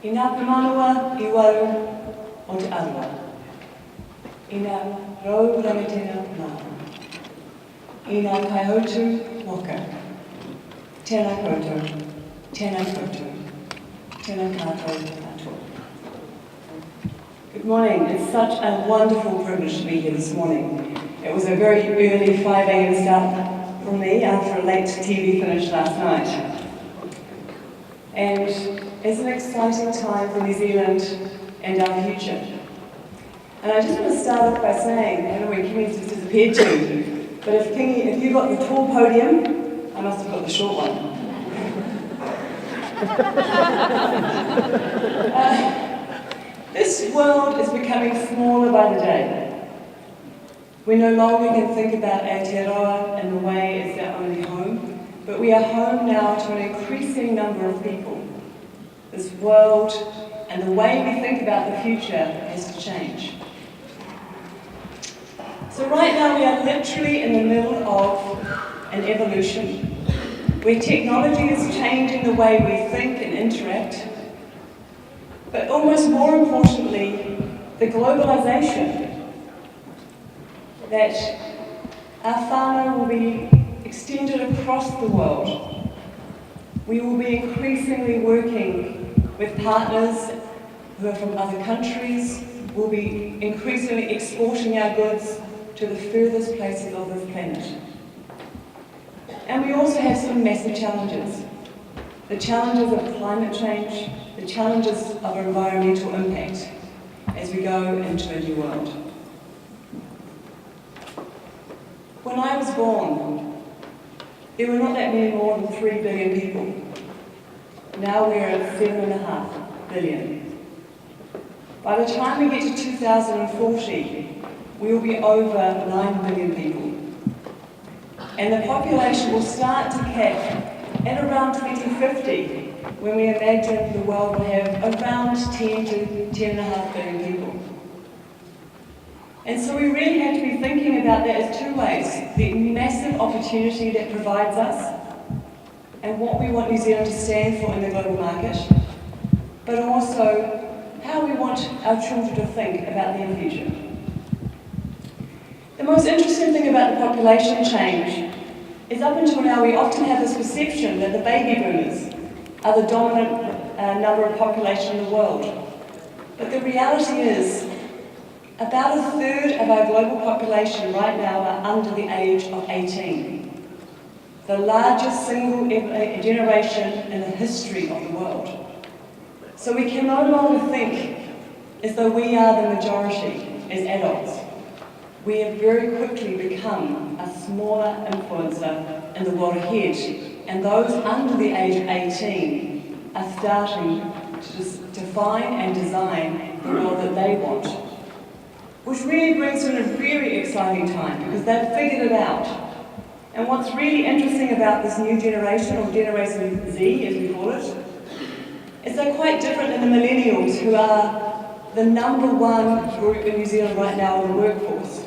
I ngā pumanua I waru o te arua. I ngā rau rangatira Māori. I ngā kaihautu moka. Tēnā koutou, tēnā koutou, tēnā kātou katoa. Good morning. It's such a wonderful privilege to be here this morning. It was a very early 5 a.m. start for me after a late TV finish last night. And it's an exciting time for New Zealand and our future. And I just want to start off by saying, I don't know where Kiwi's just disappeared to, but if you got the tall podium, I must have got the short one. This world is becoming smaller by the day. We no longer can think about Aotearoa in the way it's our only home, but we are home now to an increasing number of people. This world and the way we think about the future has to change. So right now we are literally in the middle of an evolution where technology is changing the way we think and interact, but almost more importantly, the globalization that our whānau will be extended across the world. We will be increasingly working with partners who are from other countries. We'll be increasingly exporting our goods to the furthest places of this planet. And we also have some massive challenges. The challenges of climate change, the challenges of environmental impact as we go into a new world. When I was born, there were not that many more than 3 billion people. Now we're at 7.5 billion. By the time we get to 2040, we will be over 9 billion people. And the population will start to cap at around 2050, when we imagine the world will have around 10 to 10.5 billion people. And so we really have to be thinking about that as two ways: the massive opportunity that provides us and what we want New Zealand to stand for in the global market, but also how we want our children to think about their future. The most interesting thing about the population change is up until now we often have this perception that the baby boomers are the dominant number of population in the world. But the reality is, about a third of our global population right now are under the age of 18. The largest single generation in the history of the world. So we can no longer think as though we are the majority as adults. We have very quickly become a smaller influencer in the world ahead, and those under the age of 18 are starting to define and design the world that they want. Which really brings in a very exciting time because they've figured it out. And what's really interesting about this new generation, or Generation Z as we call it, is they're quite different than the millennials, who are the #1 group in New Zealand right now in the workforce.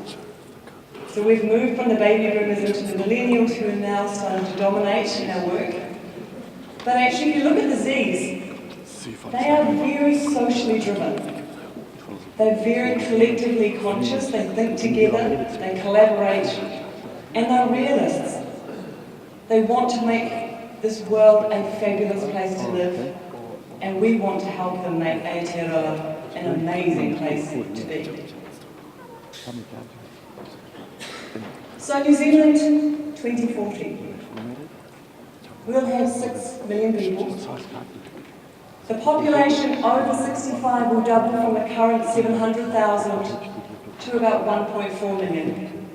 So we've moved from the baby boomers into the millennials, who are now starting to dominate in our work. But actually, if you look at the Zs, they are very socially driven. They're very collectively conscious, they think together, they collaborate, and they're realists. They want to make this world a fabulous place to live, and we want to help them make Aotearoa an amazing place to be. So New Zealand 2040. We'll have 6 million people. The population over 65 will double from the current 700,000 to about 1.4 million.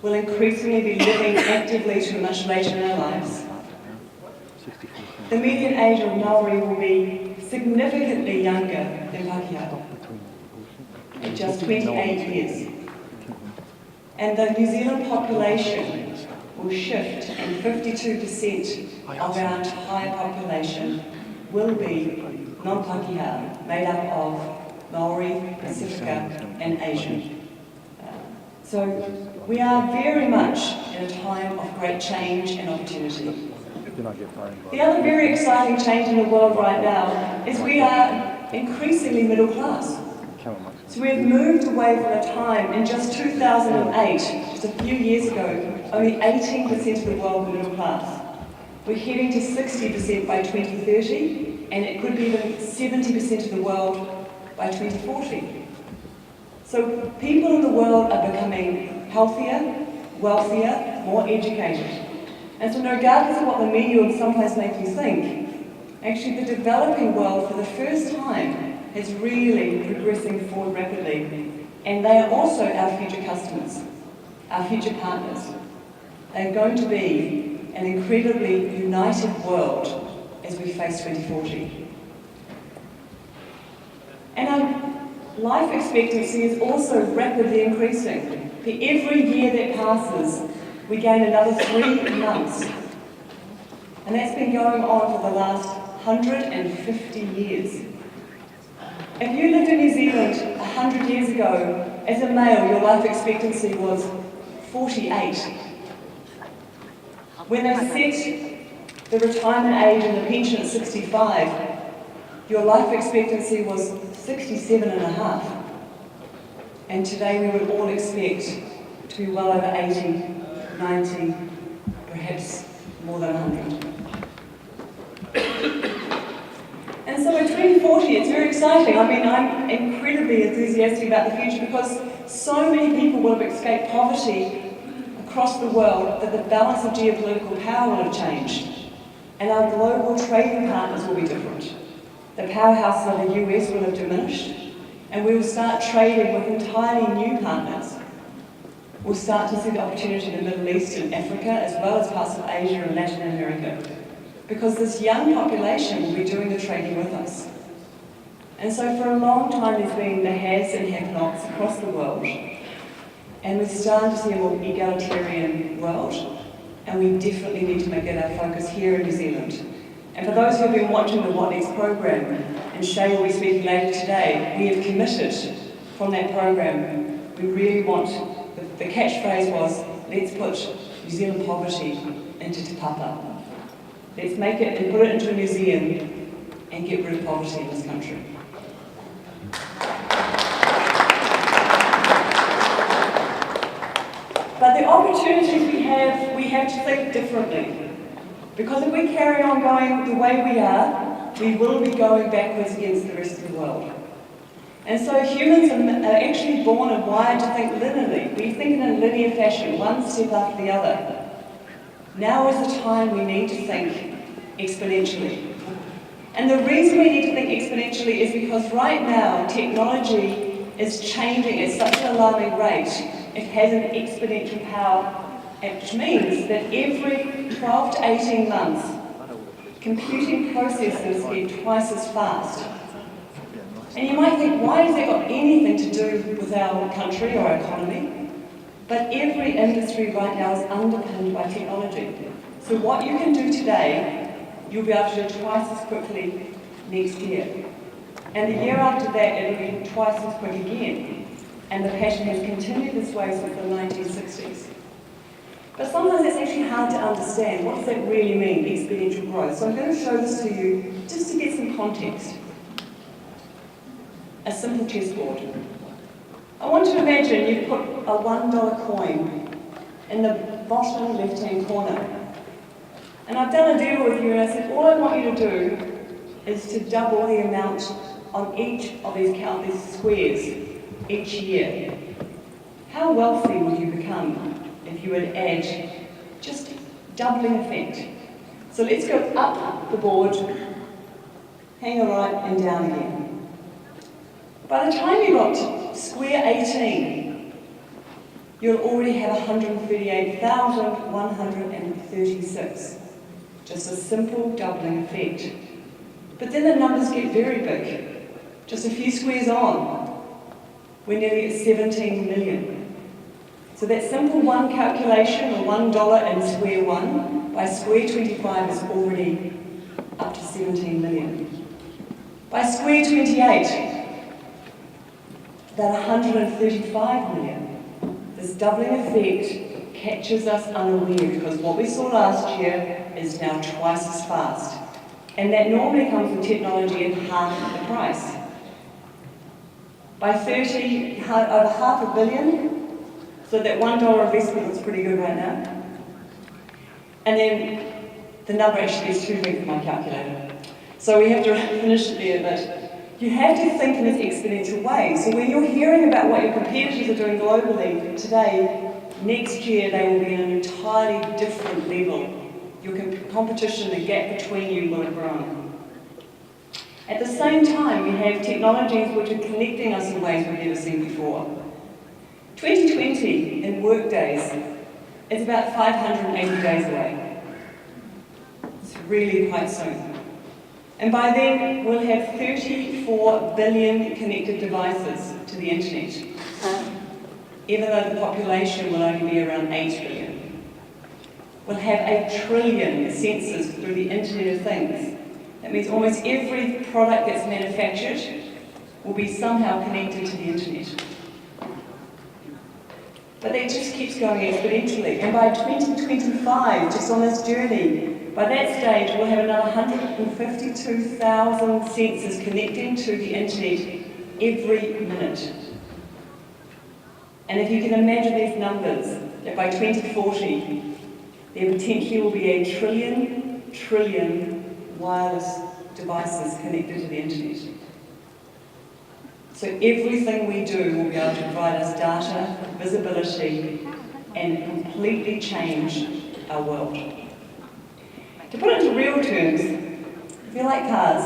We'll increasingly be living actively to much later in our lives. The median age of Māori will be significantly younger than Pākehā, at just 28 years. And the New Zealand population will shift, and 52% of our entire population will be non-Pākehā, made up of Māori, Pacifica and Asian. So we are very much in a time of great change and opportunity. The other very exciting change in the world right now is we are increasingly middle class. So we've moved away from a time in just 2008, just a few years ago, only 18% of the world were middle class. We're heading to 60% by 2030, and it could be even 70% of the world by 2040. So people in the world are becoming healthier, wealthier, more educated. And so regardless of what the media would sometimes make you think, actually the developing world for the first time is really progressing forward rapidly. And they are also our future customers, our future partners. They're going to be an incredibly united world as we face 2040. And our life expectancy is also rapidly increasing. For every year that passes, we gain another 3 months. And that's been going on for the last 150 years. If you lived in New Zealand 100 years ago, as a male, your life expectancy was 48. When they set the retirement age and the pension at 65, your life expectancy was 67 and a half. And today we would all expect to be well over 80, 90, perhaps more than 100. And so in 2040, it's very exciting. I mean, I'm incredibly enthusiastic about the future because so many people will have escaped poverty across the world that the balance of geopolitical power will have changed. And our global trading partners will be different. The powerhouses of the US will have diminished, and we will start trading with entirely new partners. We'll start to see the opportunity in the Middle East and Africa, as well as parts of Asia and Latin America, because this young population will be doing the trading with us. And so for a long time there's been the haves and have-nots across the world, and we're starting to see a more egalitarian world, and we definitely need to make it our focus here in New Zealand. And for those who have been watching the What Next program, and Shay will be speaking later today, we have committed from that program, we really want, the catchphrase was, let's put New Zealand poverty into Te Papa. Let's make it and put it into a museum and get rid of poverty in this country. But the opportunities we have to think differently. Because if we carry on going the way we are, we will be going backwards against the rest of the world. And so humans are actually born and wired to think linearly. We think in a linear fashion, one step after the other. Now is the time we need to think exponentially. And the reason we need to think exponentially is because right now technology is changing at such an alarming rate. It has an exponential power, which means that every 12 to 18 months, computing processes get twice as fast. And you might think, why has that got anything to do with our country or our economy? But every industry right now is underpinned by technology. So what you can do today, you'll be able to do twice as quickly next year. And the year after that, it'll be twice as quick again. And the pattern has continued this way since the 1960s. But sometimes it's actually hard to understand. What does that really mean, exponential growth? So I'm going to show this to you just to get some context. A simple chessboard. I want you to imagine you've put a $1 coin in the bottom left-hand corner. And I've done a deal with you and I said, all I want you to do is to double the amount on each of these squares each year. How wealthy would you become if you would add just doubling effect? So let's go up the board, hang a right and down again. By the time you got to square 18, you'll already have 138,136. Just a simple doubling effect. But then the numbers get very big. Just a few squares on, we're nearly at 17 million. So that simple one calculation, or $1 in square 1, by square 25 is already up to 17 million. By square 28, about 135 million. This doubling effect catches us unaware, because what we saw last year is now twice as fast. And that normally comes with technology at half the price. By 30, over $500 million, so that $1 investment looks pretty good right now. And then the number actually is too big for my calculator. So we have to finish it there, but you have to think in this exponential way. So when you're hearing about what your competitors are doing globally today, next year they will be at an entirely different level. Your competition, the gap between you will have grown. At the same time, we have technologies which are connecting us in ways we've never seen before. 2020 in work days is about 580 days away. It's really quite soon. And by then, we'll have 34 billion connected devices to the internet, even though the population will only be around 8 billion. We'll have 1 trillion sensors through the Internet of Things. That means almost every product that's manufactured will be somehow connected to the internet. But that just keeps going exponentially. And by 2025, just on this journey, by that stage, we'll have another 152,000 sensors connecting to the internet every minute. And if you can imagine these numbers, that by 2040, there potentially will be 1 trillion wireless devices connected to the internet. So everything we do will be able to provide us data, visibility, and completely change our world. To put it into real terms, if you like cars,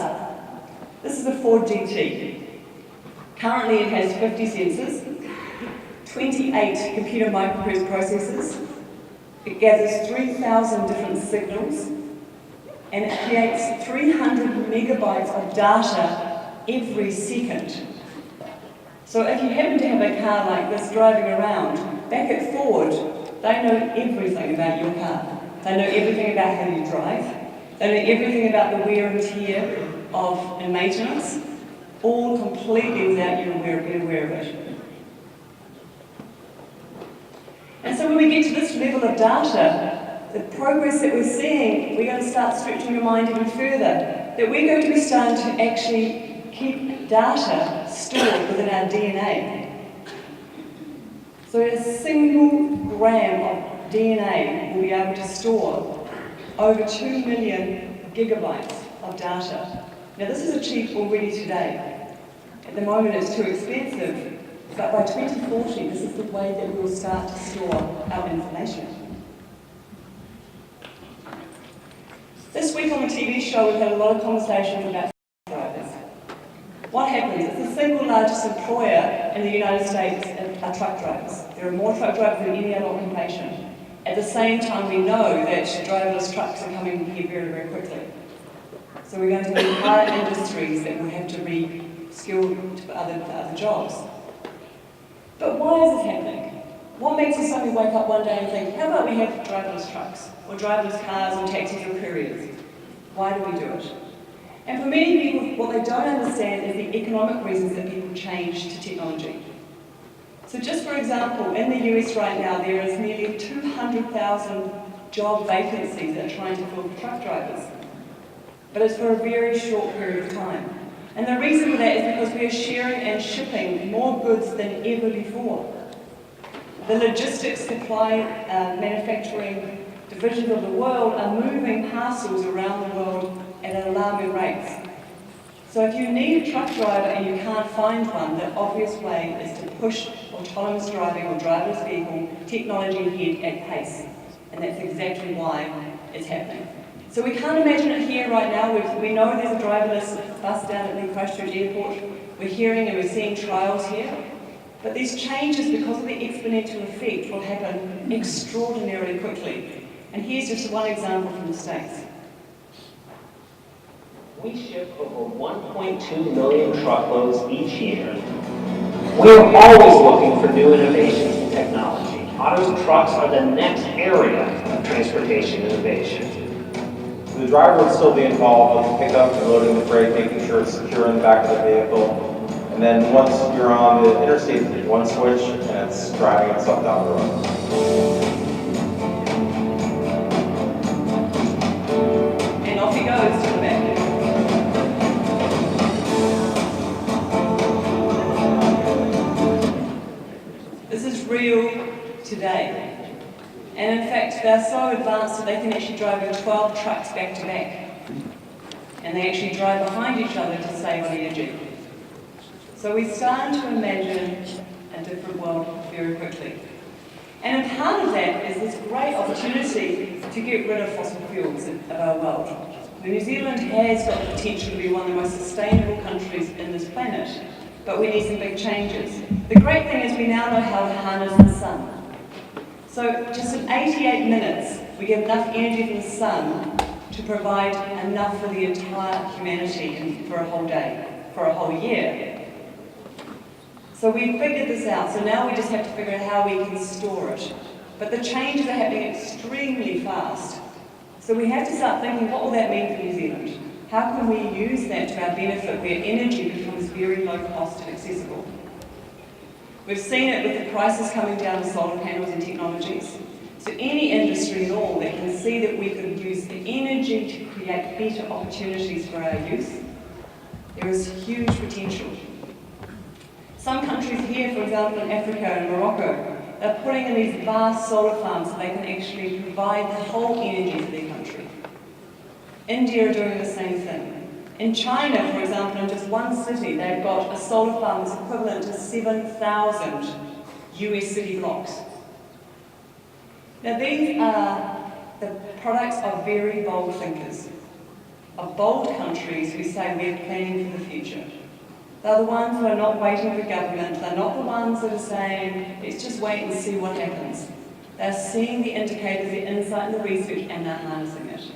this is a Ford GT. Currently it has 50 sensors, 28 computer microprocessors. It gathers 3,000 different signals, and it creates 300 megabytes of data every second. So if you happen to have a car like this driving around, back at Ford, they know everything about your car. They know everything about how you drive. They know everything about the wear and tear and maintenance, all completely without you being aware of it. And so when we get to this level of data, the progress that we're seeing, we're going to start stretching your mind even further, that we're going to be starting to actually keep data stored within our DNA. So a single gram of DNA will be able to store over 2 million gigabytes of data. Now this is achieved already today. At the moment it's too expensive, but by 2040 this is the way that we will start to store our information. This week on the TV show we've had a lot of conversations about drivers. What happens? It's the single largest employer in the United States are truck drivers. There are more truck drivers than any other occupation. At the same time we know that driverless trucks are coming here very, very quickly. So we're going to have entire industries that will have to re-skill to other jobs. But why is this happening? What makes us suddenly wake up one day and think, how about we have driverless trucks, or driverless cars, or taxis, or couriers? Why do we do it? And for many people, what they don't understand is the economic reasons that people change to technology. So just for example, in the US right now, there is nearly 200,000 job vacancies that are trying to fill for truck drivers. But it's for a very short period of time. And the reason for that is because we are sharing and shipping more goods than ever before. The logistics, supply, manufacturing divisions of the world are moving parcels around the world at alarming rates. So if you need a truck driver and you can't find one, the obvious way is to push autonomous driving or driverless vehicle technology ahead at pace. And that's exactly why it's happening. So we can't imagine it here right now. We know there's a driverless bus down at the Christchurch Airport. We're hearing and we're seeing trials here. But these changes, because of the exponential effect, will happen extraordinarily quickly. And here's just one example from the States. We ship over 1.2 million truckloads each year. We're always looking for new innovations in technology. Autos and trucks are the next area of transportation innovation. The driver would still be involved with the pickup and loading the freight, making sure it's secure in the back of the vehicle. And then once you're on the interstate, one switch and it's driving itself down the road. fact, they're so advanced that they can actually drive in 12 trucks back to back. And they actually drive behind each other to save on energy. So we start to imagine a different world very quickly. And a part of that is this great opportunity to get rid of fossil fuels of our world. New Zealand has got the potential to be one of the most sustainable countries in this planet, but we need some big changes. The great thing is we now know how to harness the sun. So just in 88 minutes, we get enough energy from the sun to provide enough for the entire humanity for a whole day, for a whole year. So we figured this out, so now we just have to figure out how we can store it. But the changes are happening extremely fast. So we have to start thinking, what will that mean for New Zealand? How can we use that to our benefit where energy becomes very low cost and accessible? We've seen it with the prices coming down of solar panels and technologies. So any industry at all that can see that we could use the energy to create better opportunities for our youth, there is huge potential. Some countries here, for example in Africa and Morocco, they're putting in these vast solar farms so they can actually provide the whole energy for their country. India are doing the same thing. In China, for example, in just one city, they've got a solar farm that's equivalent to 7,000 US city blocks. Now these are the products of very bold thinkers, of bold countries who say we're planning for the future. They're the ones who are not waiting for government. They're not the ones that are saying, let's just wait and see what happens. They're seeing the indicators, the insight and the research, and they're harnessing it.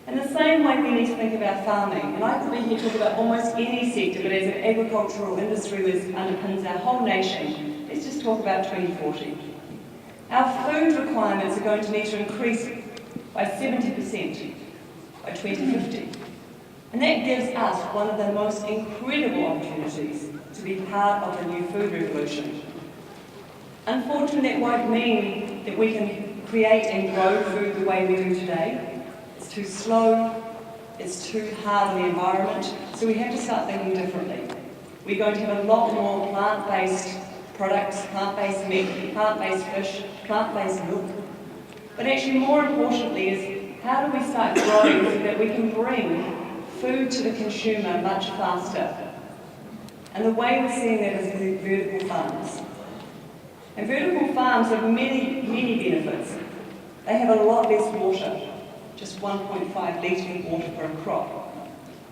In the same way, we need to think about farming. And I could be here talking about almost any sector, but as an agricultural industry that underpins our whole nation, let's just talk about 2040. Our food requirements are going to need to increase by 70% by 2050. And that gives us one of the most incredible opportunities to be part of the new food revolution. Unfortunately, that won't mean that we can create and grow food the way we do today. It's too slow, it's too hard on the environment, so we have to start thinking differently. We're going to have a lot more plant-based products, plant-based meat, plant-based fish, plant-based milk. But actually more importantly is how do we start growing so that we can bring food to the consumer much faster. And the way we're seeing that is with vertical farms. And vertical farms have many, many benefits. They have a lot less water, just 1.5 litres of water per crop.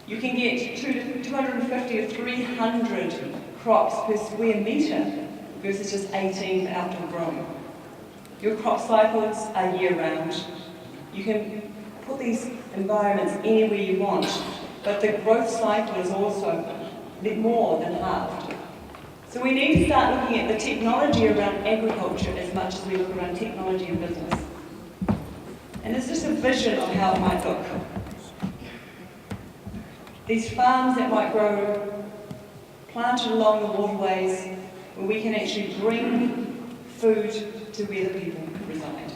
You can get 250 to 300 crops per square metre versus just 18 for outdoor growing. Your crop cycles are year-round. You can put these environments anywhere you want, but the growth cycle is also more than halved. So we need to start looking at the technology around agriculture as much as we look around technology in business. And it's just a vision of how it might look. These farms that might grow planted along the waterways where we can actually bring food to where the people reside.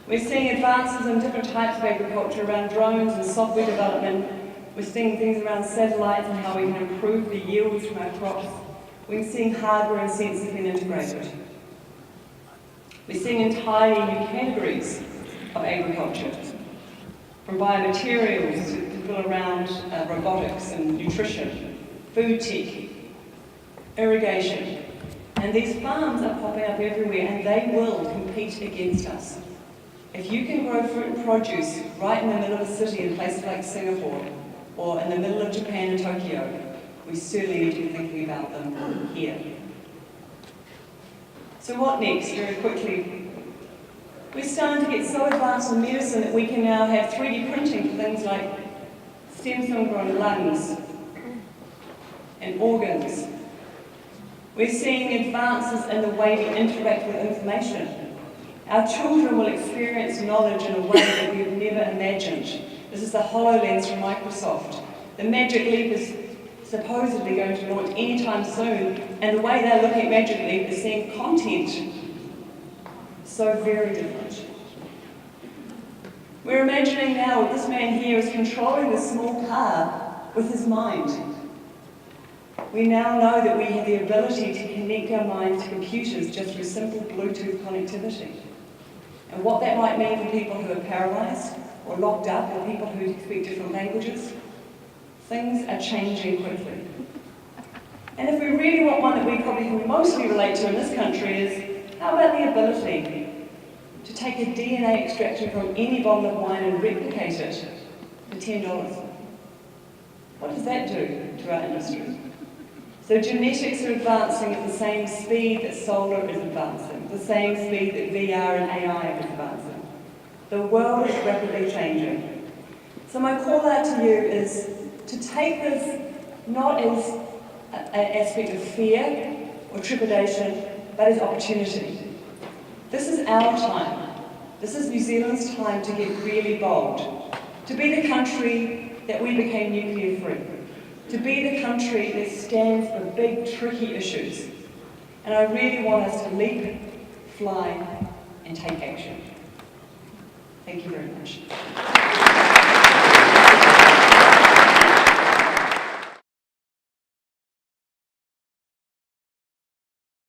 We're seeing advances in different types of agriculture around drones and software development. We're seeing things around satellites and how we can improve the yields from our crops. We're seeing hardware and sensors being integrated. We're seeing entirely new categories of agriculture, from biomaterials to fill around robotics and nutrition, food tech, irrigation. And these farms are popping up everywhere and they will compete against us. If you can grow fruit and produce right in the middle of a city in places like Singapore or in the middle of Japan and Tokyo, we certainly need to be thinking about them here. So what next? Very quickly, we're starting to get so advanced in medicine that we can now have 3D printing for things like stem cell grown lungs and organs. We're seeing advances in the way we interact with information. Our children will experience knowledge in a way that we've never imagined. This is the HoloLens from Microsoft. The Magic Leap is supposedly going to launch anytime soon, and the way they're looking at Magic Leap is seeing content so very different. We're imagining now that this man here is controlling this small car with his mind. We now know that we have the ability to connect our minds to computers just through simple Bluetooth connectivity. and what that might mean for people who are paralysed or locked up or people who speak different languages. Things are changing quickly. And if we really want one that we probably can mostly relate to in this country is, how about the ability to take a DNA extraction from any bottle of wine and replicate it for $10? What does that do to our industry? So genetics are advancing at the same speed that solar is advancing, the same speed that VR and AI is advancing. The world is rapidly changing. So my call out to you is to take this not as an aspect of fear or trepidation, but as opportunity. This is our time. This is New Zealand's time to get really bold, to be the country that we became nuclear free, to be the country that stands for big, tricky issues. And I really want us to leap, fly, and take action. Thank you very much.